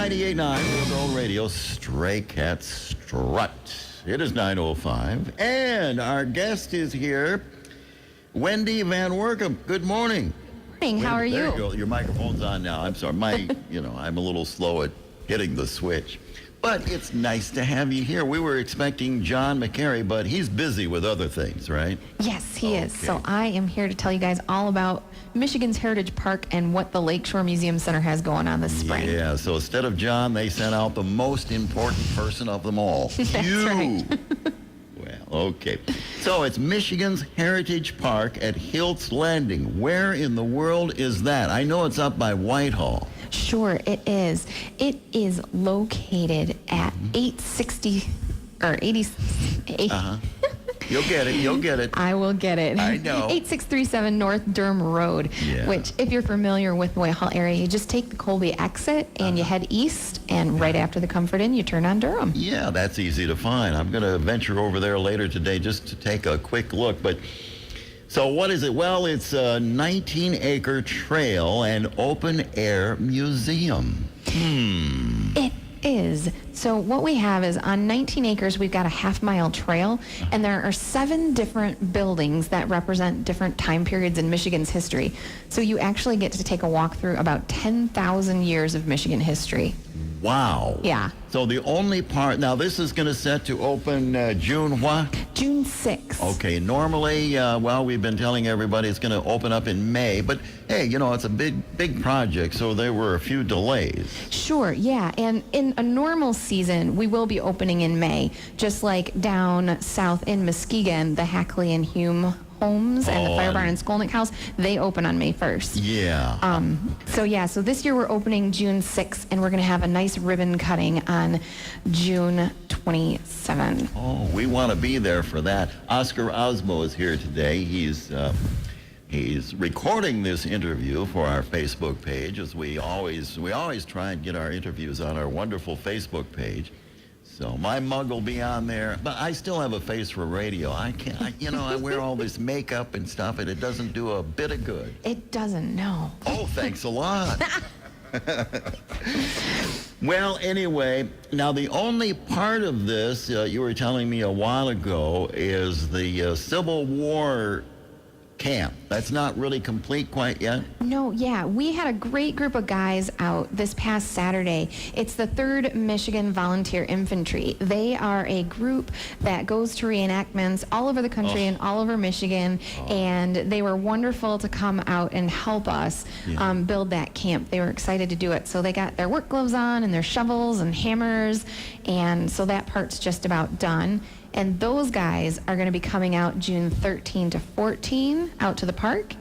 98.9 World Radio, Stray Cat Strut. It is 9:05, and our guest is here, Wendy Vanwoerkom. Good morning. Morning. How are there you? You go. Your microphone's on now. I'm sorry. I'm a little slow at hitting the switch. But it's nice to have you here. We were expecting John McCary, but he's busy with other things, right? Yes, he is. So I am here to tell you guys all about Michigan's Heritage Park and what the Lakeshore Museum Center has going on this spring. Yeah, so instead of John, they sent out the most important person of them all. That's you. right. Well, okay. So it's Michigan's Heritage Park at Hilt's Landing. Where in the world is that? I know it's up by Whitehall. Sure, it is. It is located at 860 or 88. You'll get it. You'll get it. I will get it. I know. 8637 North Durham Road, which, if you're familiar with the Whitehall area, you just take the Colby exit and you head east, and right after the Comfort Inn, you turn on Durham. Yeah, that's easy to find. I'm going to venture over there later today just to take a quick look. But so what is it? Well, it's a 19-acre trail and open-air museum. It is. So what we have is on 19 acres, we've got a half-mile trail, and there are 7 different buildings that represent different time periods in Michigan's history. So you actually get to take a walk through about 10,000 years of Michigan history. Wow. Yeah. So the only part, now this is going to set to open June what? June 6th. Okay, normally, we've been telling everybody it's going to open up in May, but hey, it's a big project, so there were a few delays. Sure, yeah, and in a normal season, we will be opening in May, just like down south in Muskegon, the Hackley and Hume homes and the Fire Barn and Skolnick House, they open on May 1st. Yeah. So this year we're opening June 6th, and we're going to have a nice ribbon cutting on June 27th. Oh, we want to be there for that. Oscar Osmo is here today. He's recording this interview for our Facebook page, as we always try and get our interviews on our wonderful Facebook page. So my mug will be on there, but I still have a face for radio. I wear all this makeup and stuff, and it doesn't do a bit of good. It doesn't, no. Oh, thanks a lot. Well, anyway, now the only part of this, you were telling me a while ago, is the Civil War camp. That's not really complete quite yet? No, yeah. We had a great group of guys out this past Saturday. It's the 3rd Michigan Volunteer Infantry. They are a group that goes to reenactments all over the country and all over Michigan, and they were wonderful to come out and help us build that camp. They were excited to do it. So they got their work gloves on and their shovels and hammers, and so that part's just about done. And those guys are going to be coming out June 13 to 14 out to the park,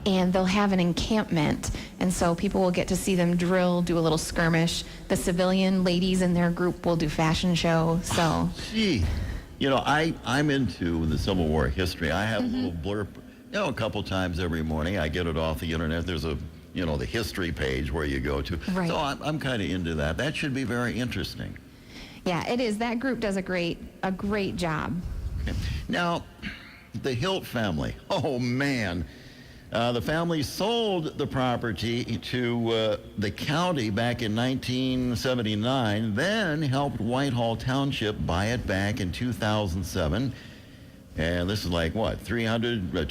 and they'll have an encampment. And so people will get to see them drill, do a little skirmish. The civilian ladies in their group will do fashion show. So, gee, I'm into the Civil War history. I have a little blurb, a couple times every morning. I get it off the internet. There's the history page where you go to. Right. So I'm kind of into that. That should be very interesting. Yeah, it is. That group does a great job. Okay. Now, the Hilt family. Oh, man. The family sold the property to the county back in 1979, then helped Whitehall Township buy it back in 2007. And this is like, what, $200,000 to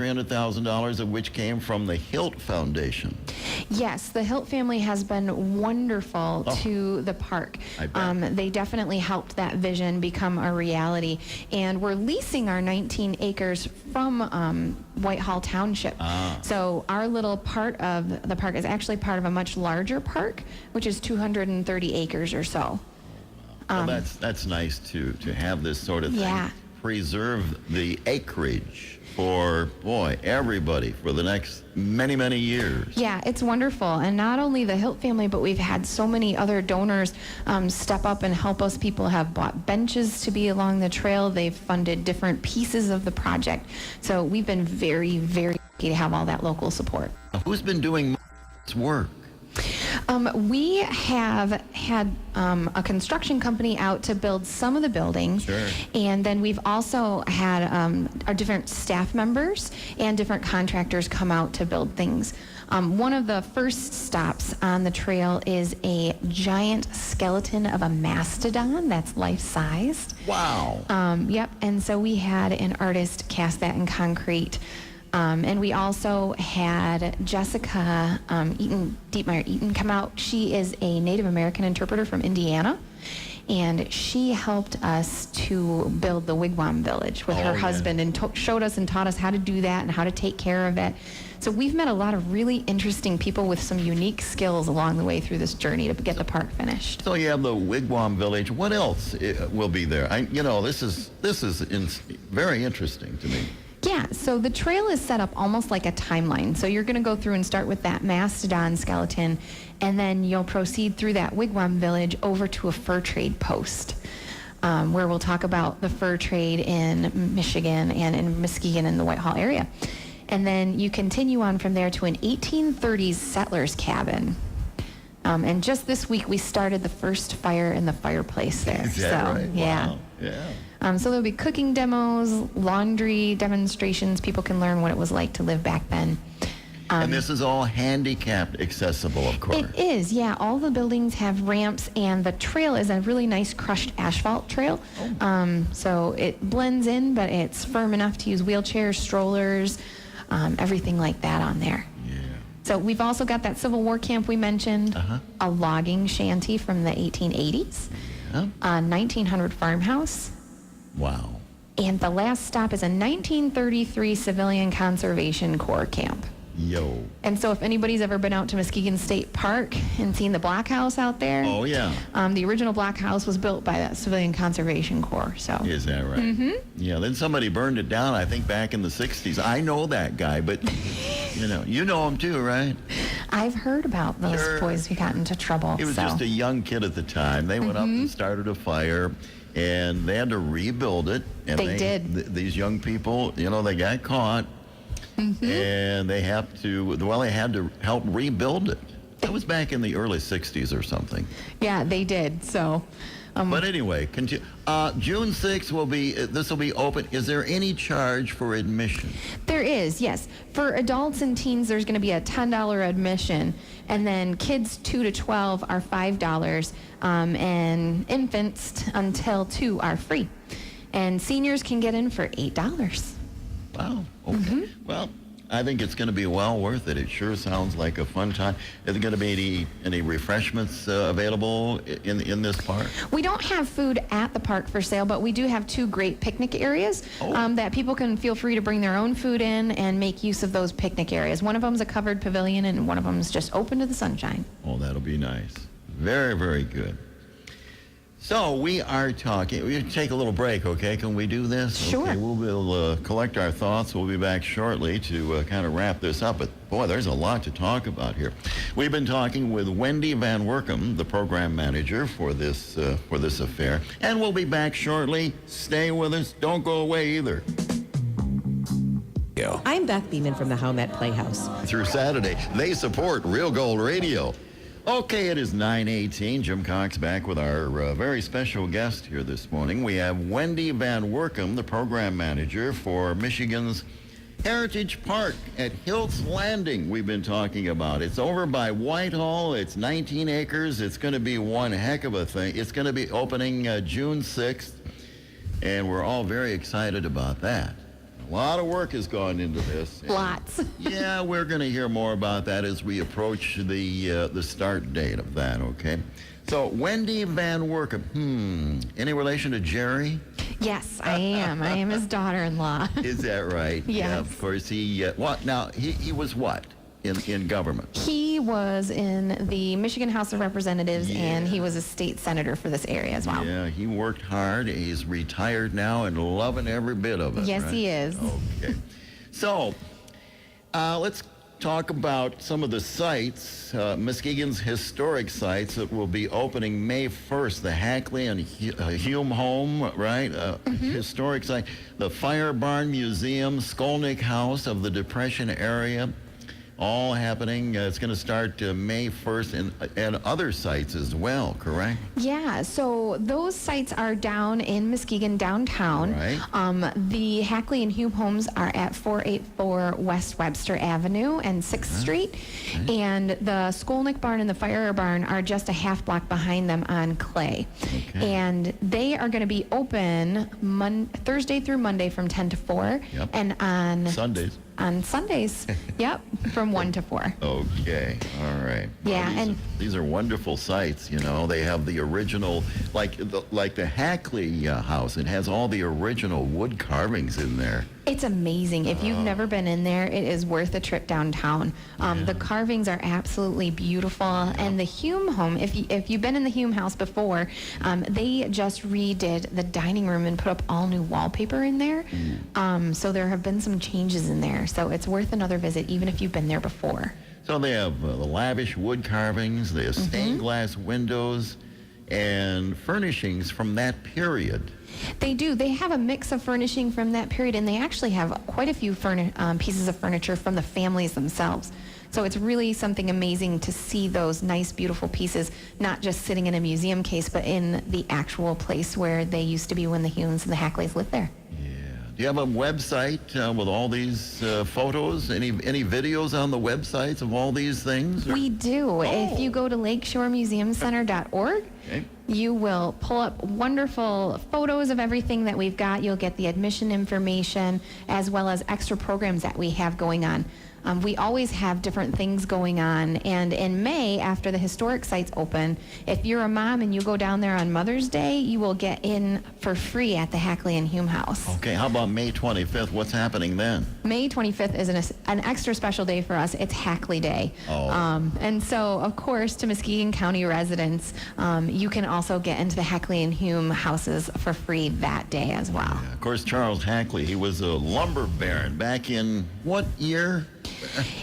$300,000, of which came from the Hilt Foundation. Yes, the Hilt family has been wonderful to the park. I bet. They definitely helped that vision become a reality. And we're leasing our 19 acres from Whitehall Township. So our little part of the park is actually part of a much larger park, which is 230 acres or so. Well, that's nice to have this sort of thing. Yeah. Preserve the acreage for, everybody for the next many, many years. Yeah, it's wonderful. And not only the Hilt family, but we've had so many other donors step up and help us. People have bought benches to be along the trail. They've funded different pieces of the project. So we've been very, very lucky to have all that local support. Who's been doing this work? We have had a construction company out to build some of the buildings. Sure. And then we've also had our different staff members and different contractors come out to build things. One of the first stops on the trail is a giant skeleton of a mastodon that's life-sized. Wow. Yep, and so we had an artist cast that in concrete. And we also had Jessica Dietmeyer Eaton come out. She is a Native American interpreter from Indiana. And she helped us to build the wigwam village with her husband and showed us and taught us how to do that and how to take care of it. So we've met a lot of really interesting people with some unique skills along the way through this journey to get the park finished. So you have the wigwam village. What else will be there? This is very interesting to me. Yeah, so the trail is set up almost like a timeline. So you're going to go through and start with that mastodon skeleton, and then you'll proceed through that wigwam village over to a fur trade post, where we'll talk about the fur trade in Michigan and in Muskegon and the Whitehall area. And then you continue on from there to an 1830s settler's cabin. And just this week, we started the first fire in the fireplace there. Is that right? Yeah. Wow. Yeah. So there'll be cooking demos, laundry demonstrations. People can learn what it was like to live back then. And this is all handicapped accessible, of course. It is, yeah. All the buildings have ramps, and the trail is a really nice crushed asphalt trail. So it blends in, but it's firm enough to use wheelchairs, strollers, everything like that on there. Yeah. So we've also got that Civil War camp we mentioned, a logging shanty from the 1880s, a 1900 farmhouse. Wow. And the last stop is a 1933 Civilian Conservation Corps camp. Yo. And so if anybody's ever been out to Muskegon State Park and seen the blockhouse out there. Oh, yeah. The original blockhouse was built by that Civilian Conservation Corps. So. Is that right? Mm-hmm. Yeah, then somebody burned it down, I think, back in the 60s. I know that guy, but, you know him too, right? I've heard about those boys who got into trouble. He was just a young kid at the time. They went up and started a fire, and they had to rebuild it. And they did. These young people, they got caught. And they had to help rebuild it. That was back in the early 60s or something. Yeah, they did. So, but anyway, continue. June 6th this will be open. Is there any charge for admission? There is, yes. For adults and teens, there's going to be a $10 admission, and then kids 2 to 12 are $5, and infants until 2 are free. And seniors can get in for $8. Wow. Okay. Well, I think it's going to be well worth it. It sure sounds like a fun time. Is there going to be any refreshments available in this park? We don't have food at the park for sale, but we do have 2 great picnic areas that people can feel free to bring their own food in and make use of those picnic areas. One of them is a covered pavilion, and one of them is just open to the sunshine. Oh, that'll be nice. Very, very good. So we are talking. We'll take a little break, okay? Can we do this? Sure. Okay, we'll collect our thoughts. We'll be back shortly to kind of wrap this up. But boy, there's a lot to talk about here. We've been talking with Wendy Vanwoerkom, the program manager for this affair, and we'll be back shortly. Stay with us. Don't go away either. I'm Beth Beeman from the Howmet Playhouse. Through Saturday, they support Real Gold Radio. Okay, it is 9:18. Jim Cox back with our very special guest here this morning. We have Wendy Vanwoerkom, the program manager for Michigan's Heritage Park at Hilt's Landing we've been talking about. It's over by Whitehall. It's 19 acres. It's going to be one heck of a thing. It's going to be opening June 6th, and we're all very excited about that. A lot of work has gone into this. Lots. Yeah, we're going to hear more about that as we approach the start date of that, okay? So, Wendy Vanwoerkom, any relation to Jerry? Yes, I am. I am his daughter-in-law. Is that right? Yes. Yeah, of course, he was what in government? He was in the Michigan House of Representatives, and he was a state senator for this area as well. Yeah, he worked hard. He's retired now and loving every bit of it. Yes, right? he is. Okay. So, let's talk about some of the sites, Muskegon's historic sites that will be opening May 1st. The Hackley and Hume Home, right? Historic site. The Fire Barn Museum, Skolnick House of the Depression area. all happening. It's going to start May 1st and other sites as well, correct? Yeah, so those sites are down in Muskegon downtown. Right. The Hackley and Hume homes are at 484 West Webster Avenue and 6th Street. Okay. And the Skolnick Barn and the Fire Barn are just a half block behind them on Clay. Okay. And they are going to be open Thursday through Monday from 10 to 4. Yep. And on Sundays. On Sundays, yep, from 1 to 4. Okay, all right. Yeah, these are wonderful sites. You know, they have the original, like the Hackley house. It has all the original wood carvings in there. It's amazing. If you've never been in there, it is worth a trip downtown. The carvings are absolutely beautiful. And the Hume home, if you've been in the Hume house before, they just redid the dining room and put up all new wallpaper in there. So there have been some changes in there. So it's worth another visit, even if you've been there before. So they have the lavish wood carvings, they have stained glass windows, and furnishings from that period. They do. They have a mix of furnishing from that period, and they actually have quite a few pieces of furniture from the families themselves. So it's really something amazing to see those nice, beautiful pieces, not just sitting in a museum case, but in the actual place where they used to be when the Humes and the Hackleys lived there. Do you have a website with all these photos? Any videos on the websites of all these things? We do. If you go to lakeshoremuseumcenter.org, Okay. you will pull up wonderful photos of everything that we've got. You'll get the admission information as well as extra programs that we have going on. We always have different things going on. And in May, after the historic sites open, if you're a mom and you go down there on Mother's Day, you will get in for free at the Hackley and Hume House. Okay, how about May 25th? What's happening then? May 25th is an extra special day for us. It's Hackley Day. Oh. And so, of course, to Muskegon County residents, you can also get into the Hackley and Hume houses for free that day as well. Yeah, of course, Charles Hackley, he was a lumber baron back in what year?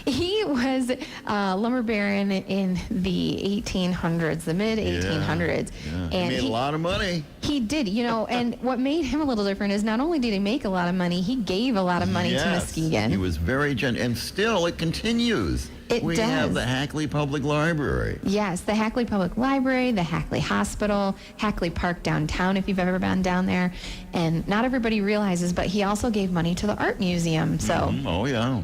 He was a lumber baron in the 1800s, the mid 1800s. Yeah. And he made a lot of money. He did, and what made him a little different is not only did he make a lot of money, he gave a lot of money to Muskegon. He was very generous, and still it continues. We have the Hackley Public Library. Yes, the Hackley Public Library, the Hackley Hospital, Hackley Park downtown, if you've ever been down there. And not everybody realizes, but he also gave money to the Art Museum. So. Oh, yeah.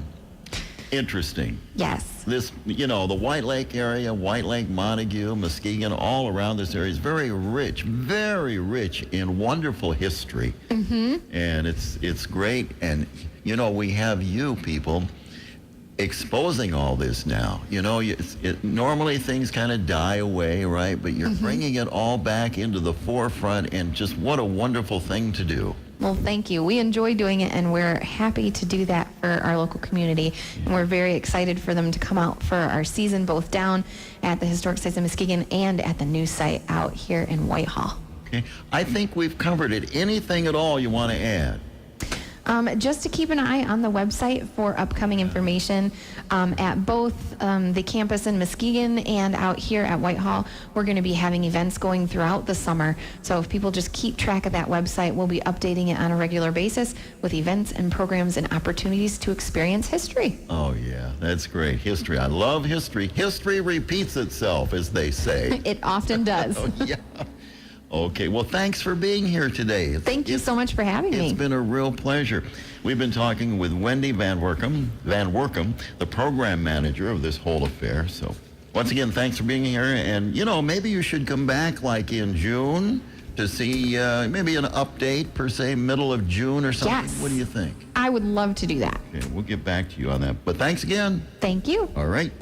Interesting. Yes. This, the White Lake area, White Lake, Montague, Muskegon, all around this area is very rich in wonderful history. And it's great. And, we have you people exposing all this now. Normally things kind of die away, right? But you're bringing it all back into the forefront, and just what a wonderful thing to do. Well, thank you. We enjoy doing it, and we're happy to do that for our local community. And we're very excited for them to come out for our season, both down at the Historic Sites of Muskegon and at the new site out here in Whitehall. Okay. I think we've covered it. Anything at all you want to add? Just to keep an eye on the website for upcoming information at both the campus in Muskegon and out here at Whitehall. We're going to be having events going throughout the summer. So if people just keep track of that website, we'll be updating it on a regular basis with events and programs and opportunities to experience history. Oh, yeah. That's great. History. I love history. History repeats itself, as they say. It often does. Oh, yeah. Okay, well, thanks for being here today. Thank you so much for having me. It's been a real pleasure. We've been talking with Wendy Vanwoerkom, the program manager of this whole affair. So, once again, thanks for being here. And, maybe you should come back like in June to see maybe an update, per se, middle of June or something. Yes. What do you think? I would love to do that. Okay, we'll get back to you on that. But thanks again. Thank you. All right.